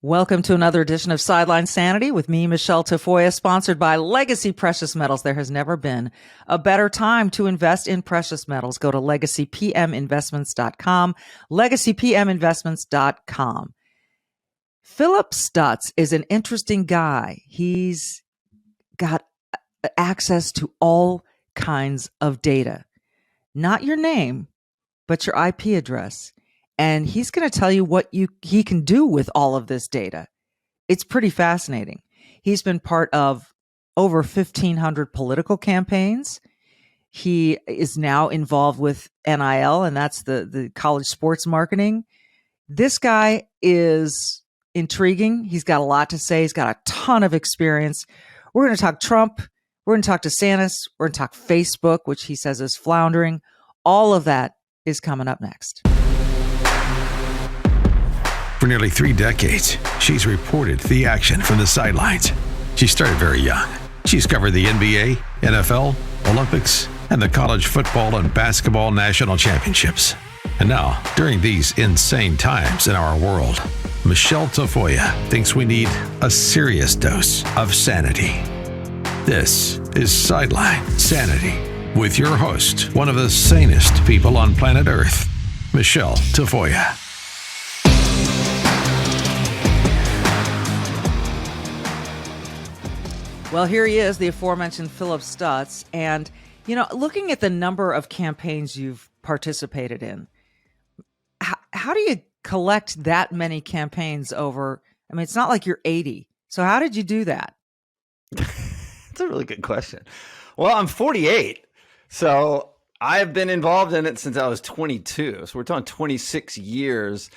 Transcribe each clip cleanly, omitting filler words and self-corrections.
Welcome to another edition of Sideline Sanity with me, Michelle Tafoya, sponsored by Legacy Precious Metals. There has never been a better time to invest in precious metals. Go to legacypminvestments.com, legacypminvestments.com. Philip Stutz is an interesting guy. He's got access to all kinds of data, not your name, but your IP address. And he's going to tell you what he can do with all of this data. It's pretty fascinating. He's been part of over 1,500 political campaigns. He is now involved with NIL, and that's the college sports marketing. This guy is intriguing. He's got a lot to say. He's got a ton of experience. We're going to talk Trump. We're going to talk DeSantis. We're going to talk Facebook, which he says is floundering. All of that is coming up next. For nearly 3 decades, she's reported the action from the sidelines. She started very young. She's covered the NBA, NFL, Olympics, and the college football and basketball national championships. And now, during these insane times in our world, Michelle Tafoya thinks we need a serious dose of sanity. This is Sideline Sanity with your host, one of the sanest people on planet Earth, Michelle Tafoya. Well, here he is, the aforementioned Philip Stutz. And, looking at the number of campaigns you've participated in, how do you collect that many campaigns over? I mean, it's not like you're 80. So how did you do that? That's a really good question. Well, I'm 48. So I've been involved in it since I was 22. So we're talking 26 years.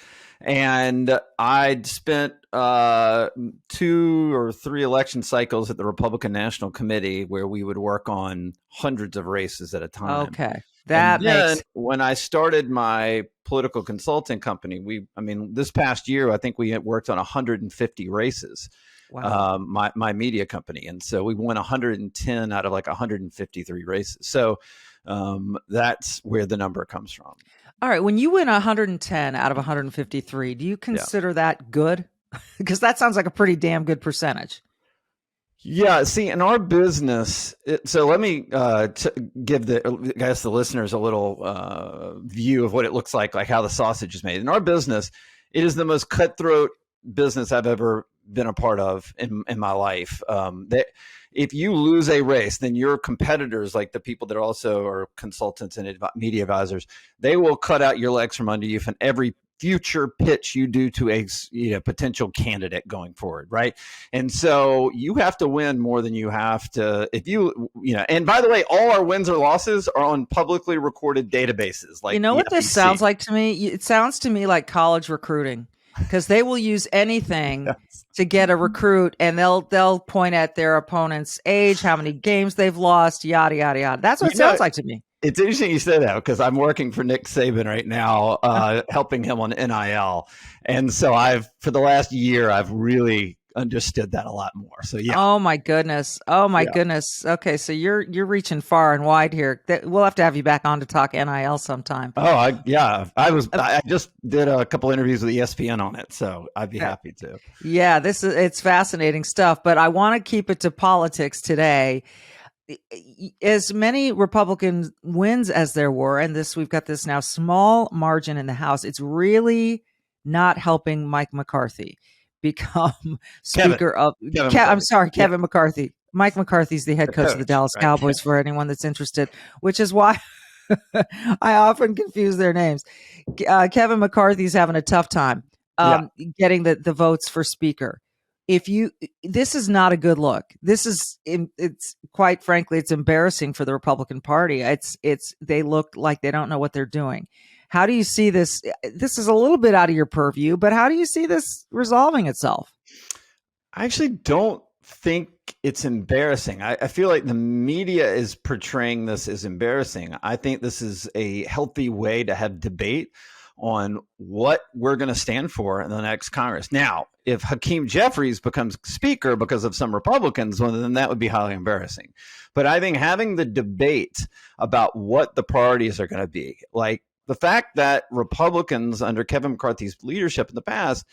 And I'd spent 2 or 3 election cycles at the Republican National Committee where we would work on hundreds of races at a time. Okay. When I started my political consulting company, this past year, I think we had worked on 150 races. Wow. My media company. And so we won 110 out of like 153 races. So that's where the number comes from. All right. When you win 110 out of 153, do you consider that good? Because that sounds like a pretty damn good percentage. Yeah. See, in our business, so let me give the listeners a little view of what it looks like how the sausage is made. In our business, it is the most cutthroat business I've ever been a part of in my life. If you lose a race, then your competitors, like the people that also are consultants and media advisors, they will cut out your legs from under you from every future pitch you do to a potential candidate going forward, right? And so you have to win more than you have to. And by the way, all our wins or losses are on publicly recorded databases. Like, what this sounds like to me? It sounds to me like college recruiting. Because they will use anything to get a recruit, and they'll point at their opponent's age, how many games they've lost, yada yada yada. That's what it sounds like to me. It's interesting you say that because I'm working for Nick Saban right now, helping him on NIL, and so for the last year I've really understood that a lot more. So yeah. Oh my goodness. Okay, so you're reaching far and wide here. We'll have to have you back on to talk NIL sometime. I just did a couple interviews with ESPN on it, so I'd be happy to. Yeah, it's fascinating stuff, but I want to keep it to politics today. As many Republican wins as there were, and we've got this now small margin in the House, it's really not helping Mike McCarthy become Speaker of Kevin McCarthy. Mike McCarthy's the head coach of the Dallas Cowboys, for anyone that's interested, which is why I often confuse their names. Kevin McCarthy's having a tough time getting the votes for Speaker. This is not a good look. It's quite frankly, it's embarrassing for the Republican Party. They look like they don't know what they're doing. How do you see this? This is a little bit out of your purview, but how do you see this resolving itself? I actually don't think it's embarrassing. I feel like the media is portraying this as embarrassing. I think this is a healthy way to have debate on what we're going to stand for in the next Congress. Now, if Hakeem Jeffries becomes Speaker because of some Republicans, well, then that would be highly embarrassing. But I think having the debate about what the priorities are going to be, like the fact that Republicans under Kevin McCarthy's leadership in the past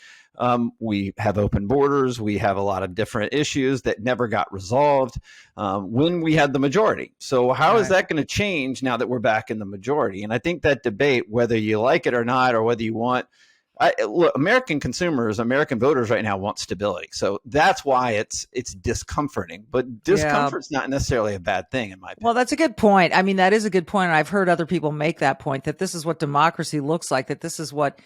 We have open borders. We have a lot of different issues that never got resolved when we had the majority. So how is that going to change now that we're back in the majority? And I think that debate, whether you like it or not, or whether you want, look, American consumers, American voters right now want stability. So that's why it's discomforting. But discomfort's not necessarily a bad thing, in my opinion. Well, that's a good point. I mean, that is a good point. And I've heard other people make that point, that this is what democracy looks like, that this is what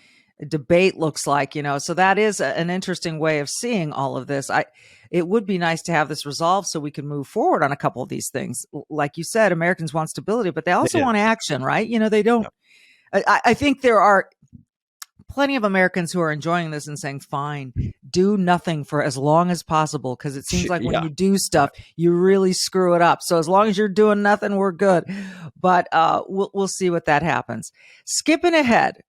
debate looks like, so that is an interesting way of seeing all of this. It would be nice to have this resolved so we can move forward on a couple of these things. Like you said, Americans want stability, but they also want action, right? They don't. I think there are plenty of Americans who are enjoying this and saying, fine, do nothing for as long as possible, because it seems like when you do stuff, you really screw it up. So as long as you're doing nothing, we're good. But we'll see what that happens. Skipping ahead,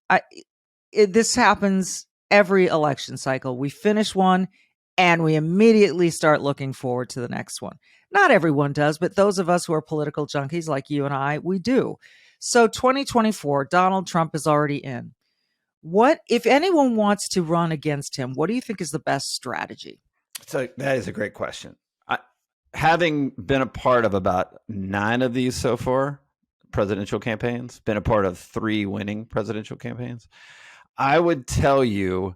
this happens every election cycle. We finish one and we immediately start looking forward to the next one. Not everyone does, but those of us who are political junkies like you and I, we do. So 2024, Donald Trump is already in. What, if anyone wants to run against him, what do you think is the best strategy? So that is a great question. Having been a part of about 9 of these so far, presidential campaigns, been a part of 3 winning presidential campaigns, I would tell you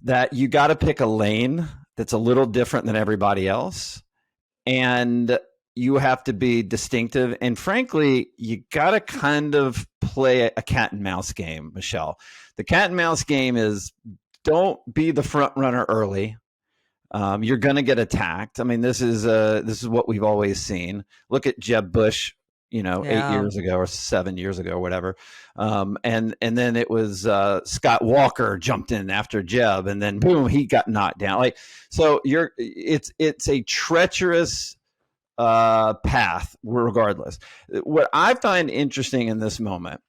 that you got to pick a lane that's a little different than everybody else. And you have to be distinctive. And frankly, you got to kind of play a cat and mouse game, Michelle. The cat and mouse game is, don't be the front runner early. You're going to get attacked. I mean, this is what we've always seen. Look at Jeb Bush, 8 years ago or 7 years ago or whatever. And then it was Scott Walker jumped in after Jeb, and then boom, he got knocked down. So it's a treacherous path regardless. What I find interesting in this moment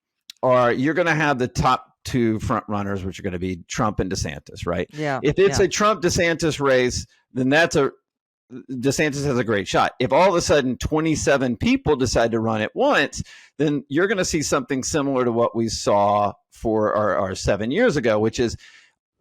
are you're going to have the top 2 front runners, which are going to be Trump and DeSantis, right? Yeah. If it's a Trump-DeSantis race, then DeSantis has a great shot. If all of a sudden 27 people decide to run at once, then you're going to see something similar to what we saw for our 7 years ago, which is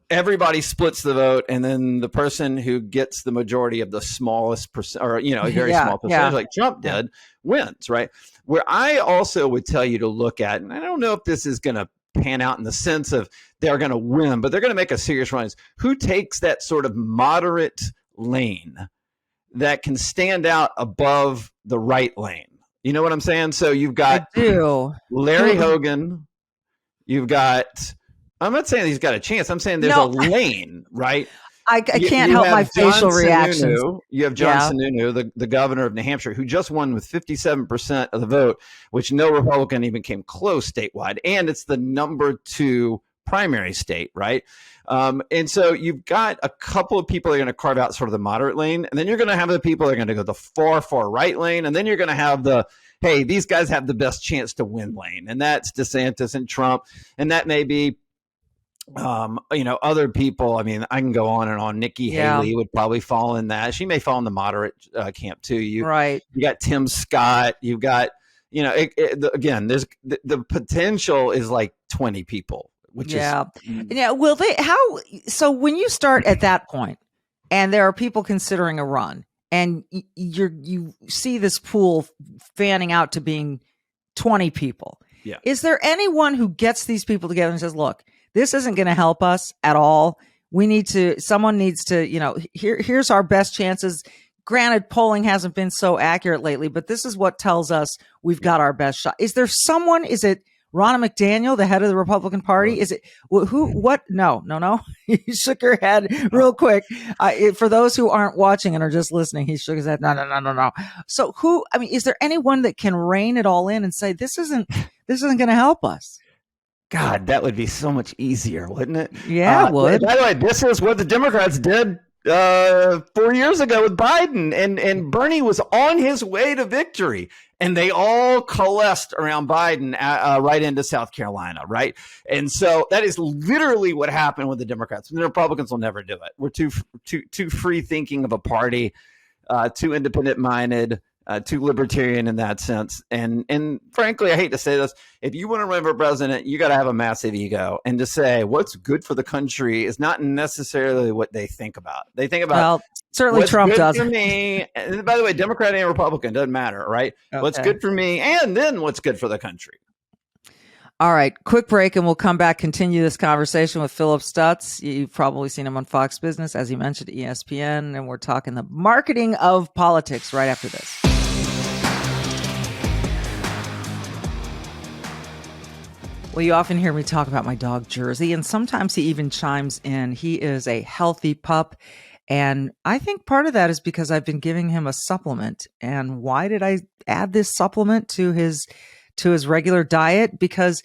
everybody splits the vote, and then the person who gets the majority of the smallest percent, or a very small percentage, like Trump did, wins, right? Where I also would tell you to look at, and I don't know if this is going to pan out in the sense of they're going to win, but they're going to make a serious run, is who takes that sort of moderate lane that can stand out above the right lane. You know what I'm saying? So you've got Larry Hogan, you've got, I'm not saying he's got a chance. I'm saying there's a lane, right? I can't help my facial reactions. You have John Sununu, the governor of New Hampshire, who just won with 57% of the vote, which no Republican even came close statewide. And it's the number 2 primary state, right? And so you've got a couple of people that are going to carve out sort of the moderate lane. And then you're going to have the people that are going to go the far, far right lane. And then you're going to have the, hey, these guys have the best chance to win lane. And that's DeSantis and Trump. And that may be other people. I mean, I can go on and on. Nikki Haley would probably fall in that. She may fall in the moderate camp too. You got Tim Scott. You've got, again, there's the potential is like 20 people, which is. Will they, so when you start at that point and there are people considering a run and you see this pool fanning out to being 20 people. Yeah. Is there anyone who gets these people together and says, look, this isn't going to help us at all. Someone needs to, here's our best chances. Granted, polling hasn't been so accurate lately, but this is what tells us we've got our best shot. Is there someone, is it Ronna McDaniel, the head of the Republican Party? Is it who, what? No. You shook your head real quick. For those who aren't watching and are just listening, he shook his head. No. So is there anyone that can rein it all in and say, this isn't going to help us? God, that would be so much easier, wouldn't it? Yeah, it would. By the way, this is what the Democrats did 4 years ago with Biden, and Bernie was on his way to victory, and they all coalesced around Biden right into South Carolina, right? And so that is literally what happened with the Democrats. And the Republicans will never do it. We're too free thinking of a party, too independent minded. too libertarian in that sense. And frankly, I hate to say this, if you want to run for president, you got to have a massive ego. And to say what's good for the country is not necessarily what they think about. They think about, well, certainly what's Trump good does. for me. And by the way, Democrat and Republican doesn't matter, right? Okay. What's good for me, and then what's good for the country. All right, quick break, and we'll come back, continue this conversation with Philip Stutz. You've probably seen him on Fox Business, as he mentioned, ESPN, and we're talking the marketing of politics right after this. Well, you often hear me talk about my dog, Jersey, and sometimes he even chimes in. He is a healthy pup, and I think part of that is because I've been giving him a supplement. And why did I add this supplement to his regular diet? Because,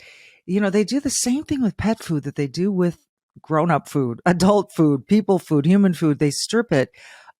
they do the same thing with pet food that they do with grown-up food, adult food, people food, human food. They strip it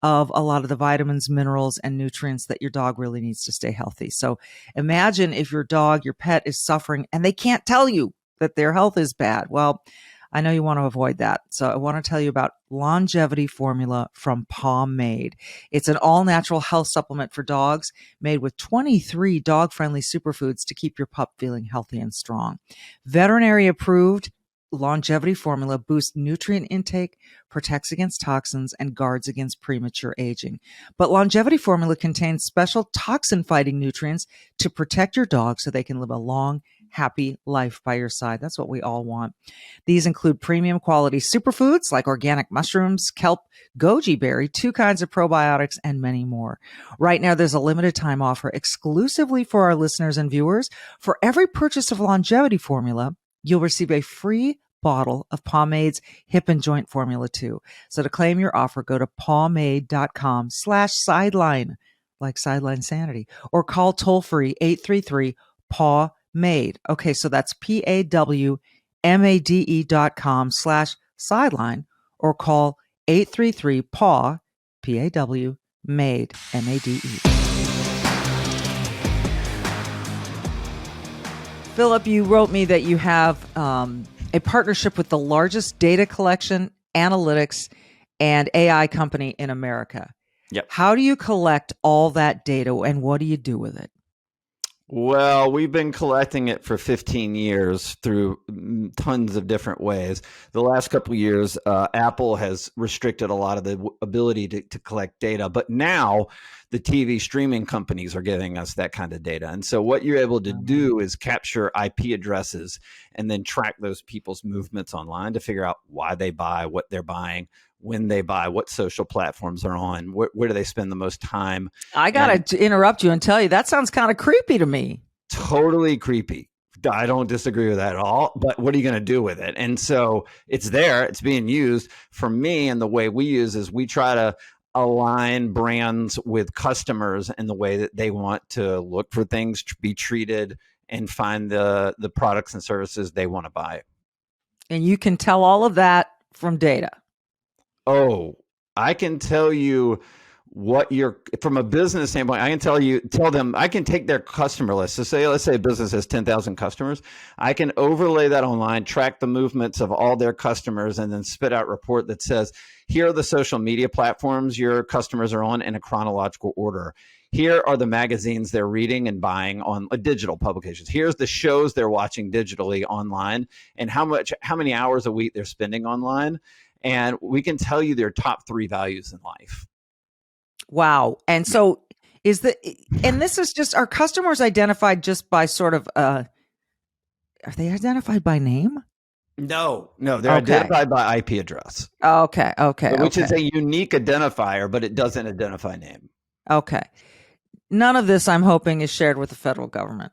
of a lot of the vitamins, minerals, and nutrients that your dog really needs to stay healthy. So imagine if your dog, your pet, is suffering and they can't tell you that their health is bad. Well, I know you want to avoid that. So I want to tell you about Longevity Formula from Paw Made. It's an all-natural health supplement for dogs made with 23 dog-friendly superfoods to keep your pup feeling healthy and strong. Veterinary approved, Longevity Formula boosts nutrient intake, protects against toxins, and guards against premature aging. But Longevity Formula contains special toxin-fighting nutrients to protect your dog so they can live a long, happy life by your side. That's what we all want. These include premium quality superfoods like organic mushrooms, kelp, goji berry, 2 kinds of probiotics, and many more. Right now, there's a limited time offer exclusively for our listeners and viewers. For every purchase of Longevity Formula, you'll receive a free bottle of Pawmade's Hip and Joint Formula 2. So to claim your offer, go to pawmade.com/sideline, like sideline sanity, or call toll free 833-PAW-MADE. Okay, so that's PAWMADE.com/sideline, or call 833-PAW, PAW-MADE, MADE. Philip, you wrote me that you have a partnership with the largest data collection, analytics, and AI company in America. Yep. How do you collect all that data, and what do you do with it? Well, we've been collecting it for 15 years through tons of different ways. The last couple of years, Apple has restricted a lot of the ability to collect data, but now the TV streaming companies are giving us that kind of data. And so what you're able to do is capture IP addresses and then track those people's movements online to figure out why they buy, what they're buying, when they buy, what social platforms are on, where do they spend the most time. I got to interrupt you and tell you, that sounds kind of creepy to me. Totally creepy. I don't disagree with that at all, but what are you going to do with it? And so it's there, it's being used. For me, and the way we use is we try to align brands with customers in the way that they want to look for things, be treated, and find the products and services they want to buy. And you can tell all of that from data. Oh, I can tell you what from a business standpoint, I can tell them, I can take their customer list. So let's say a business has 10,000 customers. I can overlay that online, track the movements of all their customers, and then spit out a report that says, here are the social media platforms your customers are on in a chronological order. Here are the magazines they're reading and buying on digital publications. Here's the shows they're watching digitally online, and how many hours a week they're spending online. And we can tell you their top 3 values in life. Wow. And so and this is just, are customers identified just by sort of, are they identified by name? No, they're identified by IP address. Okay. Which is a unique identifier, but it doesn't identify name. Okay. None of this, I'm hoping, is shared with the federal government.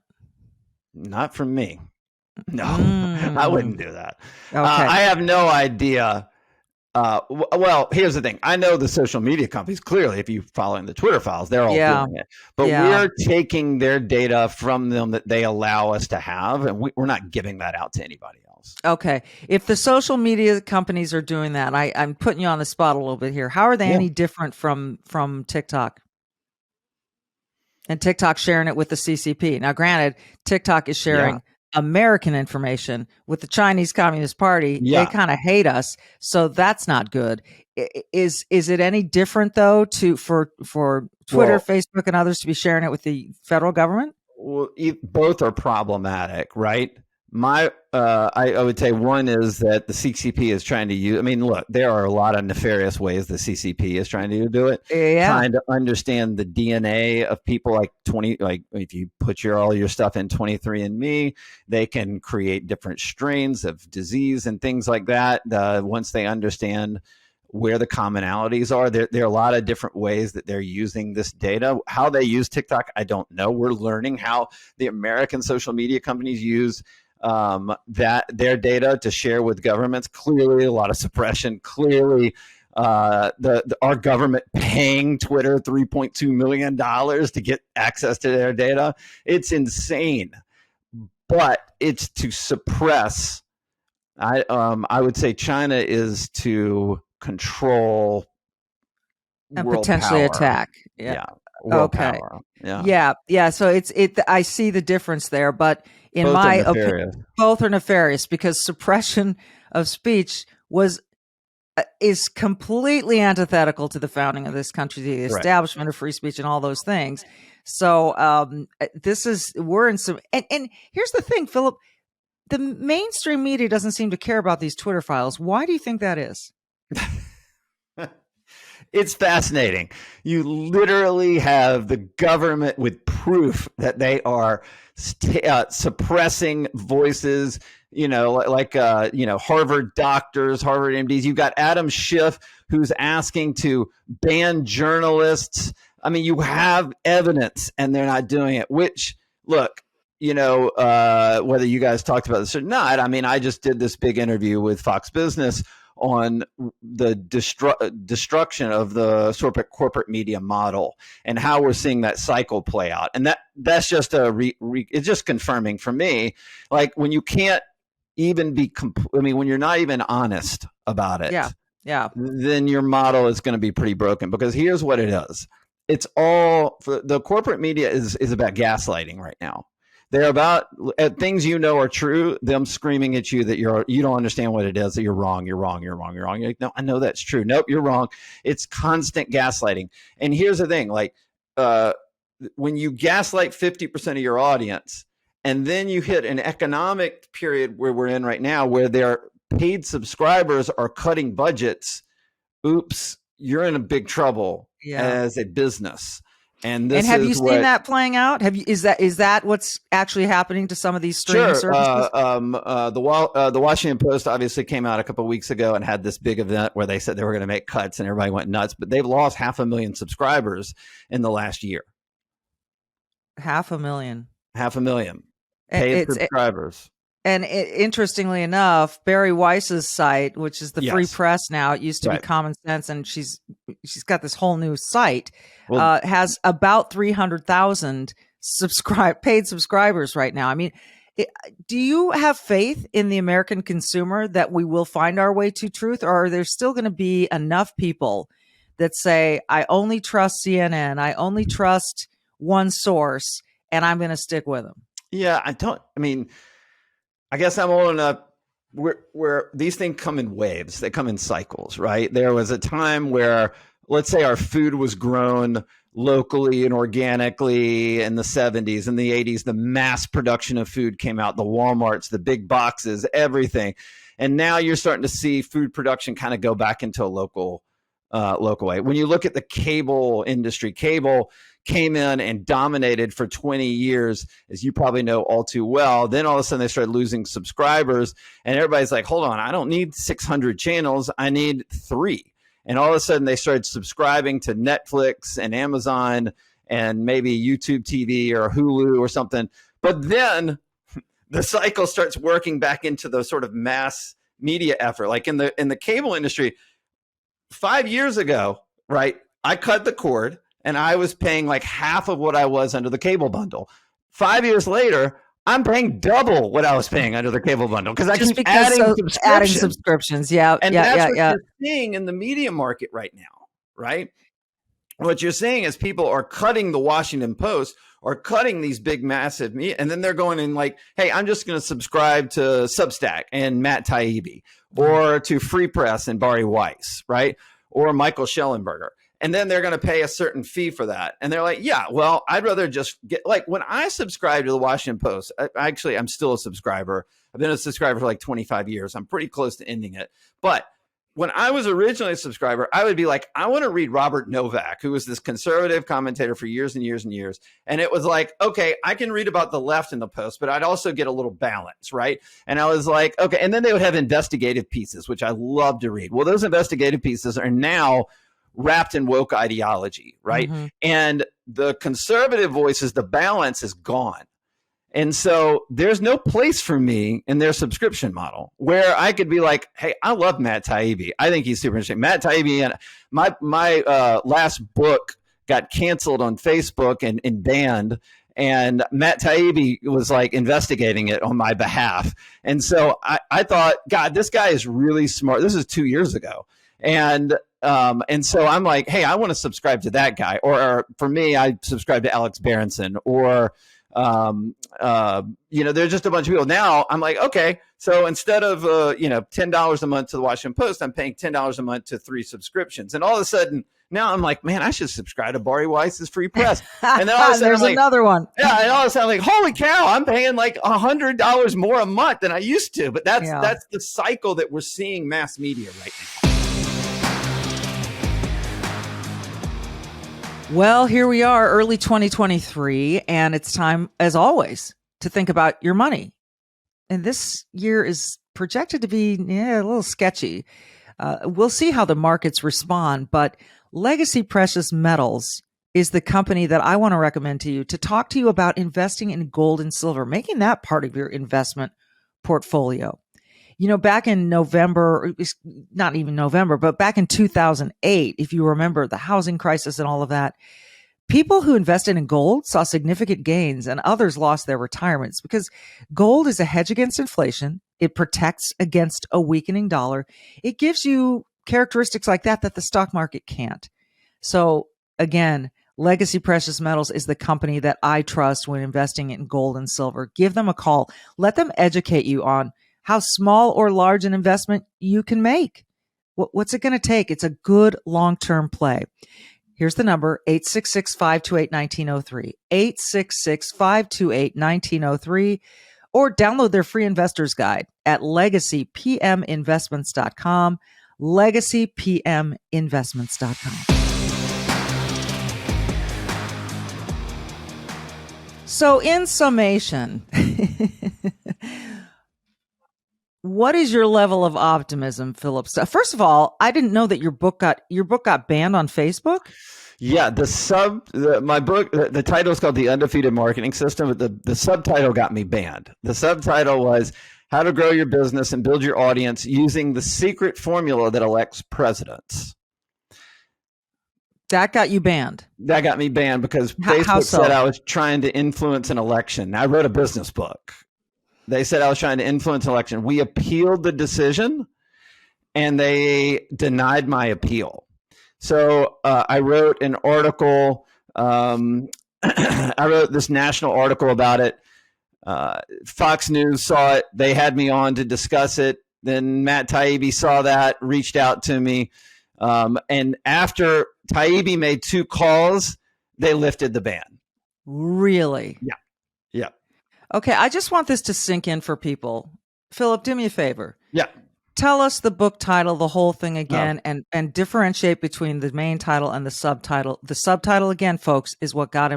Not from me. No, I wouldn't do that. Okay. I have no idea. Well, here's the thing. I know the social media companies, clearly, if you're following the Twitter files, they're all doing it. But we're taking their data from them that they allow us to have, and we're not giving that out to anybody else. Okay. If the social media companies are doing that, I'm putting you on the spot a little bit here. How are they any different from TikTok? And TikTok sharing it with the CCP. Now, granted, TikTok is sharing American information. With the Chinese Communist Party, they Yeah. kind of hate us, so that's not good. Is it any different though for Twitter, Well, Facebook, and others to be sharing it with the federal government? well, both are problematic, right? I would say one is that the CCP is trying to use. I mean, look, there are a lot of nefarious ways the CCP is trying to do it. Yeah. Trying to understand the DNA of people, like if you put all your stuff in 23andMe, they can create different strains of disease and things like that. Once they understand where the commonalities are, there are a lot of different ways that they're using this data. How they use TikTok, I don't know. We're learning how the American social media companies use that their data to share with governments. Clearly a lot of suppression. Clearly our government paying Twitter $3.2 million to get access to their data. It's insane, but it's to suppress. I would say China is to control And world potentially power. attack. Yeah. World Okay. power. Yeah. Yeah. So I see the difference there, but in Both my are opinion, nefarious. both are nefarious because suppression of speech is completely antithetical to the founding of this country, the establishment of free speech, and all those things. So we're in some, and here's the thing, Philip, the mainstream media doesn't seem to care about these Twitter files. Why do you think that is? It's fascinating. You literally have the government with proof that they are suppressing voices, Harvard doctors, Harvard MDs. You've got Adam Schiff, who's asking to ban journalists. I mean, you have evidence and they're not doing it, which, look, whether you guys talked about this or not, I mean, I just did this big interview with Fox Business on the destruction of the corporate media model and how we're seeing that cycle play out. And that's just it's just confirming for me, like when you can't even when you're not even honest about it, then your model is going to be pretty broken, because here's what it is. It's all the corporate media is about gaslighting right now. They're about things are true, them screaming at you that you don't understand what it is, that you're wrong. You're like, no, I know that's true. Nope, you're wrong. It's constant gaslighting. And here's the thing, when you gaslight 50% of your audience, and then you hit an economic period where we're in right now, where their paid subscribers are cutting budgets, oops, you're in a big trouble as a business. And have you seen that playing out? Is that what's actually happening to some of these streaming services? The Washington Post obviously came out a couple of weeks ago and had this big event where they said they were going to make cuts, and everybody went nuts. But they've lost 500,000 subscribers in the last year. 500,000. 500,000 paid subscribers. And interestingly enough, Barry Weiss's site, which is the Free Press now, it used to be Common Sense, and she's got this whole new site, has about 300,000 paid subscribers right now. I mean, do you have faith in the American consumer that we will find our way to truth, or are there still going to be enough people that say, I only trust CNN, I only trust one source, and I'm going to stick with them? Yeah, I guess I'm old enough where these things come in waves. They come in cycles, right? There was a time where, let's say, our food was grown locally and organically in the 70s and the 80s. The mass production of food came out, the Walmarts, the big boxes, everything. And now you're starting to see food production kind of go back into a local way. When you look at the cable industry, cable came in and dominated for 20 years, as you probably know all too well. Then all of a sudden they started losing subscribers, and everybody's like, hold on, I don't need 600 channels, I need 3. And all of a sudden they started subscribing to Netflix and Amazon and maybe YouTube TV or Hulu or something. But then the cycle starts working back into the sort of mass media effort. Like in the cable industry, 5 years ago, right, I cut the cord and I was paying like half of what I was under the cable bundle. 5 years later, I'm paying double what I was paying under the cable bundle because I keep adding subscriptions. Yeah, and that's what you're seeing in the media market right now, right? What you're seeing is people are cutting the Washington Post are cutting these big, massive and then they're going in like, hey, I'm just going to subscribe to Substack and Matt Taibbi, or to Free Press and Bari Weiss, right? Or Michael Schellenberger. And then they're going to pay a certain fee for that. And they're like, yeah, well, I'd rather just get, like, when I subscribe to the Washington Post, I'm still a subscriber. I've been a subscriber for like 25 years. I'm pretty close to ending it. But when I was originally a subscriber, I would be like, I want to read Robert Novak, who was this conservative commentator for years and years and years. And it was like, okay, I can read about the left in the Post, but I'd also get a little balance, right? And I was like, okay. And then they would have investigative pieces, which I love to read. Well, those investigative pieces are now wrapped in woke ideology, right? Mm-hmm. And the conservative voices, the balance is gone. And so there's no place for me in their subscription model where I could be like, hey, I love Matt Taibbi. I think he's super interesting. Matt Taibbi, and my last book got canceled on Facebook and banned. And Matt Taibbi was like investigating it on my behalf. And so I thought, God, this guy is really smart. This is 2 years ago. And so I'm like, hey, I want to subscribe to that guy. Or for me, I subscribe to Alex Berenson, or there's just a bunch of people. Now I'm like, okay, so instead of $10 a month to the Washington Post, I'm paying $10 a month to 3 subscriptions. And all of a sudden now I'm like, man, I should subscribe to Bari Weiss's Free Press. And then all of a sudden there's another one. Yeah, and all of a sudden I'm like, holy cow, I'm paying like $100 more a month than I used to. But that's the cycle that we're seeing mass media right now. Well, here we are, early 2023, and it's time, as always, to think about your money. And this year is projected to be a little sketchy. We'll see how the markets respond, but Legacy Precious Metals is the company that I want to recommend to you to talk to you about investing in gold and silver, making that part of your investment portfolio. You know, back in November, not even November, but back in 2008, if you remember the housing crisis and all of that, people who invested in gold saw significant gains and others lost their retirements because gold is a hedge against inflation. It protects against a weakening dollar. It gives you characteristics like that the stock market can't. So again, Legacy Precious Metals is the company that I trust when investing in gold and silver. Give them a call. Let them educate you on how small or large an investment you can make. What's it going to take? It's a good long-term play. Here's the number, 866-528-1903, 866-528-1903, or download their free investor's guide at legacypminvestments.com, legacypminvestments.com. So in summation, what is your level of optimism, Philip? First of all, I didn't know that your book got banned on Facebook. Yeah, my book, the title is called The Undefeated Marketing System, but the subtitle got me banned. The subtitle was How to Grow Your Business and Build Your Audience Using the Secret Formula That Elects Presidents. That got you banned. That got me banned because Facebook said I was trying to influence an election. I wrote a business book. They said I was trying to influence an election. We appealed the decision, and they denied my appeal. So I wrote an article. I wrote this national article about it. Fox News saw it. They had me on to discuss it. Then Matt Taibbi saw that, reached out to me. And after Taibbi made 2 calls, they lifted the ban. Really? Yeah. Yeah. Okay, I just want this to sink in for people. Philip, do me a favor. Yeah. Tell us the book title, the whole thing again, and differentiate between the main title and the subtitle. The subtitle, again, folks, is what got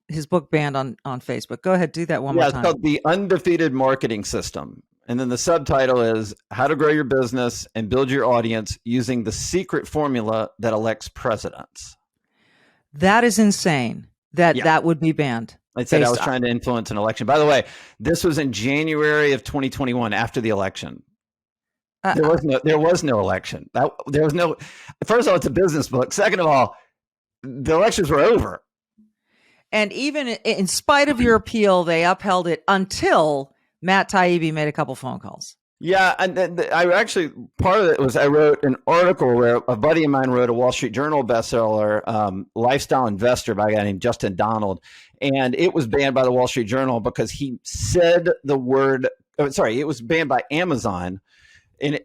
his book banned on Facebook. Go ahead, do that one more time. Yeah, it's called The Undefeated Marketing System. And then the subtitle is How to Grow Your Business and Build Your Audience Using the Secret Formula That Elects Presidents. That is insane that would be banned. I said I was trying to influence an election. By the way, this was in January of 2021 after the election. There was no election. First of all, it's a business book. Second of all, the elections were over. And even in spite of your appeal, they upheld it until Matt Taibbi made a couple phone calls. Yeah, and I actually, part of it was I wrote an article where a buddy of mine wrote a Wall Street Journal bestseller, Lifestyle Investor by a guy named Justin Donald, and it was banned by the Wall Street Journal because he said the word. Sorry, it was banned by Amazon,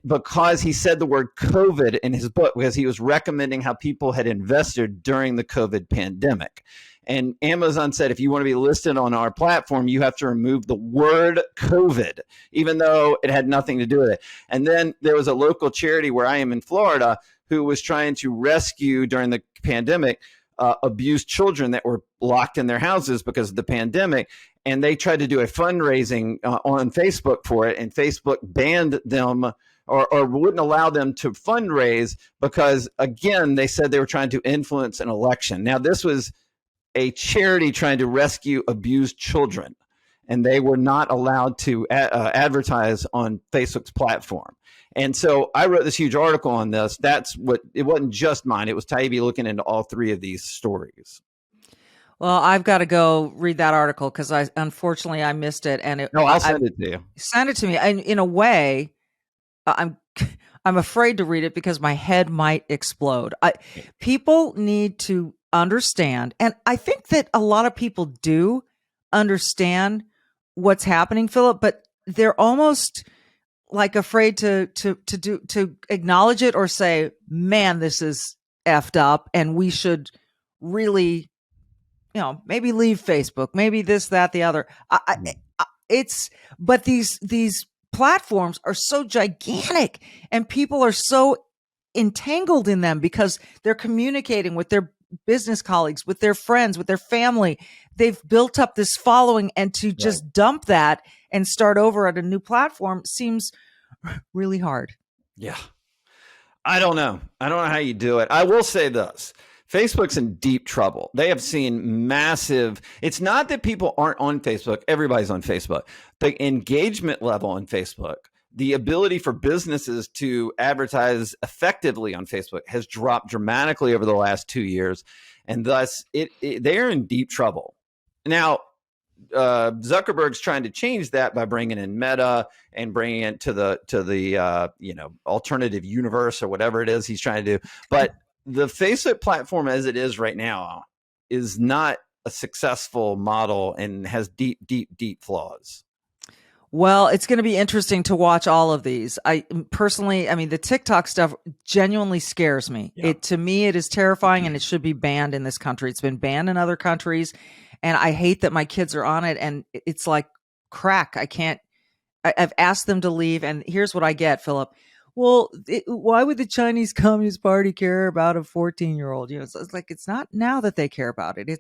because he said the word COVID in his book, because he was recommending how people had invested during the COVID pandemic. And Amazon said, if you want to be listed on our platform, you have to remove the word COVID, even though it had nothing to do with it. And then there was a local charity where I am in Florida who was trying to rescue during the pandemic abused children that were locked in their houses because of the pandemic. And they tried to do a fundraising on Facebook for it, and Facebook banned them or wouldn't allow them to fundraise because, again, they said they were trying to influence an election. Now, this was a charity trying to rescue abused children, and they were not allowed to advertise on Facebook's platform. And so I wrote this huge article on this. It wasn't just mine. It was Taibbi looking into all three of these stories. Well, I've got to go read that article because unfortunately I missed it. And I'll send it to you. Send it to me. And in a way, I'm afraid to read it because my head might explode. People need to understand, and I think that a lot of people do understand what's happening, Philip, but they're almost like afraid to acknowledge it or say, man, this is effed up and we should really, maybe leave Facebook, maybe this, that, the other. But these platforms are so gigantic and people are so entangled in them because they're communicating with their business colleagues, with their friends, with their family. They've built up this following, and to just dump that and start over at a new platform seems really hard. Yeah. I don't know how you do it. I will say this. Facebook's in deep trouble. They have seen massive, it's not that people aren't on Facebook. Everybody's on Facebook. The engagement level on Facebook, the ability for businesses to advertise effectively on Facebook has dropped dramatically over the last 2 years. And thus they're in deep trouble. Now, Zuckerberg's trying to change that by bringing in Meta and bringing it to the alternative universe or whatever it is he's trying to do. But the Facebook platform as it is right now is not a successful model and has deep, deep, deep flaws. Well, it's going to be interesting to watch all of these. I personally, the TikTok stuff genuinely scares me. Yeah. To me, it is terrifying and it should be banned in this country. It's been banned in other countries. And I hate that my kids are on it, and it's like crack. I've asked them to leave, and here's what I get, Philip. Well, why would the Chinese Communist Party care about a 14-year-old? It's like, it's not now that they care about it.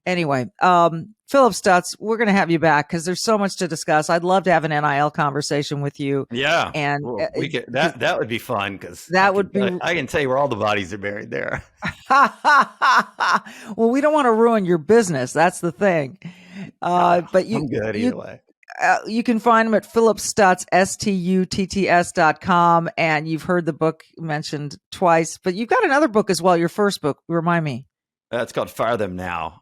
Anyway, Philip Stutz, we're going to have you back because there's so much to discuss. I'd love to have an NIL conversation with you. Yeah. And we could, that would be fun because I can tell you where all the bodies are buried there. Well, we don't want to ruin your business. That's the thing. But I'm good either way. You can find him at Philip Stutz, STUTTS.com. And you've heard the book mentioned twice, but you've got another book as well. Your first book, remind me. It's called Fire Them Now.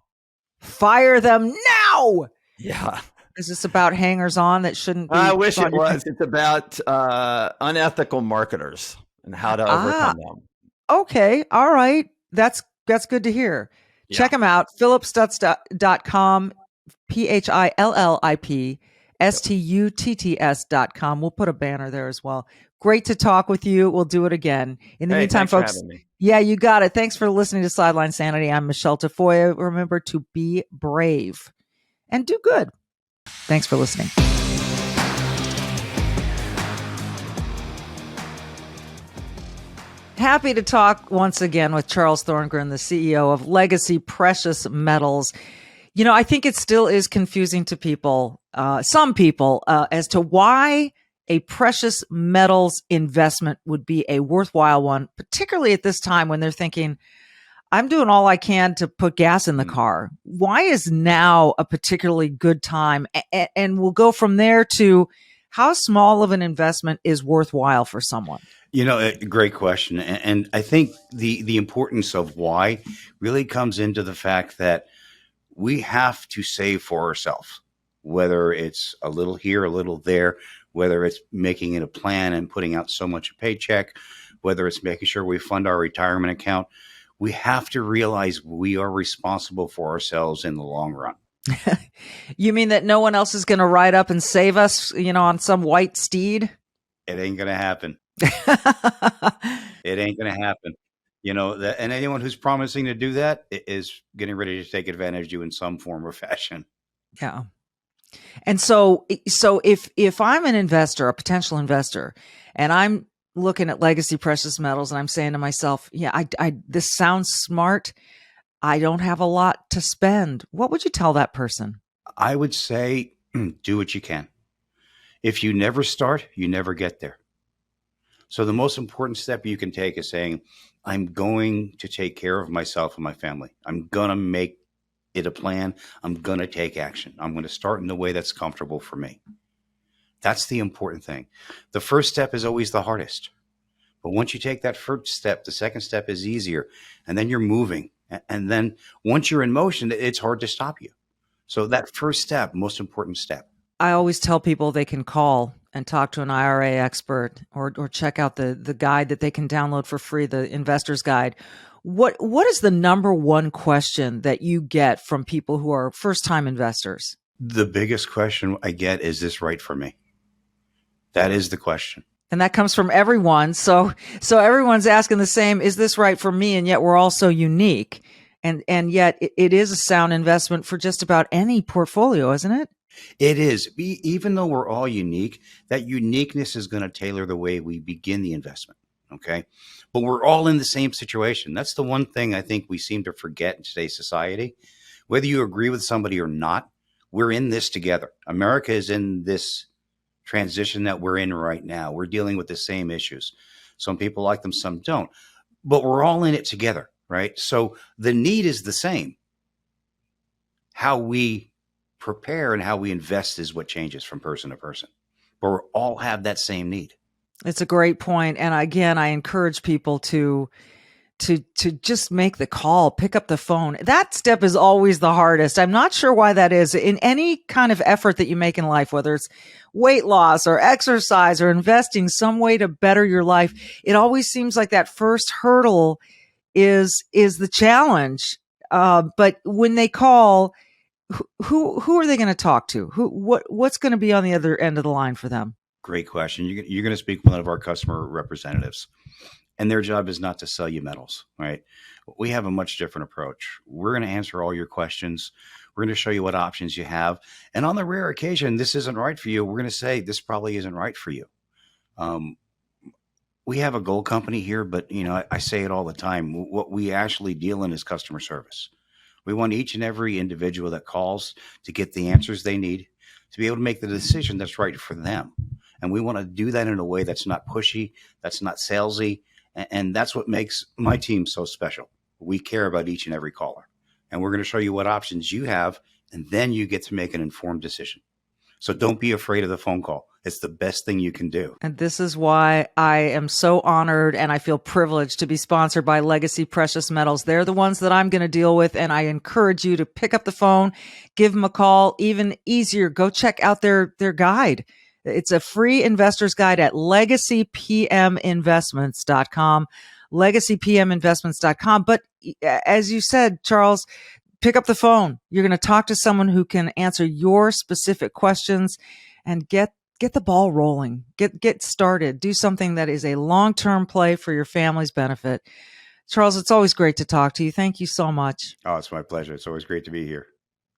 Fire Them Now. Yeah. Is this about hangers on that shouldn't be? I wish it was. It's about unethical marketers and how to overcome them. Okay. All right. That's good to hear. Yeah. Check him out. PhilipStutz.com, PhilipStutts.com. We'll put a banner there as well. Great to talk with you. We'll do it again. In the meantime, folks. Yeah, you got it. Thanks for listening to Sideline Sanity. I'm Michelle Tafoya. Remember to be brave and do good. Thanks for listening. Happy to talk once again with Charles Thorngren, the CEO of Legacy Precious Metals. I think it still is confusing to people, some people, as to why a precious metals investment would be a worthwhile one, particularly at this time when they're thinking, I'm doing all I can to put gas in the car. Why is now a particularly good time? And we'll go from there to how small of an investment is worthwhile for someone. A great question. And I think the importance of why really comes into the fact that we have to save for ourselves, whether it's a little here, a little there. whether it's making it a plan and putting out so much a paycheck, whether it's making sure we fund our retirement account. We have to realize we are responsible for ourselves in the long run. You mean that no one else is going to ride up and save us, on some white steed? It ain't going to happen. It ain't going to happen. And anyone who's promising to do that is getting ready to take advantage of you in some form or fashion. Yeah. And so if I'm an investor, a potential investor, and I'm looking at Legacy Precious Metals and I'm saying to myself, yeah, this sounds smart. I don't have a lot to spend. What would you tell that person? I would say, do what you can. If you never start, you never get there. So the most important step you can take is saying, I'm going to take care of myself and my family. I'm going to make it a plan. I'm going to take action. I'm going to start in the way that's comfortable for me. That's the important thing. The first step is always the hardest. But once you take that first step, the second step is easier. And then you're moving. And then once you're in motion, it's hard to stop you. So that first step, most important step. I always tell people they can call and talk to an IRA expert or check out the guide that they can download for free, the Investor's Guide. What is the number one question that you get from people who are first-time investors? The biggest question I get is this right for me? That is the question. And that comes from everyone. So everyone's asking the same, is this right for me? And yet we're all so unique. And yet it is a sound investment for just about any portfolio, isn't it? It is. Even though we're all unique, that uniqueness is going to tailor the way we begin the investment. Okay. But we're all in the same situation. That's the one thing I think we seem to forget in today's society. Whether you agree with somebody or not, we're in this together. America is in this transition that we're in right now. We're dealing with the same issues. Some people like them, some don't. But we're all in it together, right? So the need is the same. How we prepare and how we invest is what changes from person to person. But we all have that same need. It's a great point. And again, I encourage people to just make the call, pick up the phone. That step is always the hardest. I'm not sure why that is. In any kind of effort that you make in life, whether it's weight loss or exercise or investing some way to better your life, it always seems like that first hurdle is the challenge. But when they call, who are they going to talk to? What's going to be on the other end of the line for them? Great question. You're going to speak with one of our customer representatives, and their job is not to sell you metals, right? We have a much different approach. We're going to answer all your questions. We're going to show you what options you have. And on the rare occasion, this isn't right for you, we're going to say, this probably isn't right for you. We have a gold company here, but I say it all the time. What we actually deal in is customer service. We want each and every individual that calls to get the answers they need to be able to make the decision that's right for them. And we want to do that in a way that's not pushy, that's not salesy. And that's what makes my team so special. We care about each and every caller. And we're going to show you what options you have, and then you get to make an informed decision. So don't be afraid of the phone call. It's the best thing you can do. And this is why I am so honored and I feel privileged to be sponsored by Legacy Precious Metals. They're the ones that I'm going to deal with. And I encourage you to pick up the phone, give them a call. Even easier, go check out their guide. It's a free investor's guide at legacypminvestments.com, legacypminvestments.com. But as you said, Charles, pick up the phone. You're going to talk to someone who can answer your specific questions and get the ball rolling, get started, do something that is a long-term play for your family's benefit. Charles, it's always great to talk to you. Thank you so much. Oh, it's my pleasure. It's always great to be here.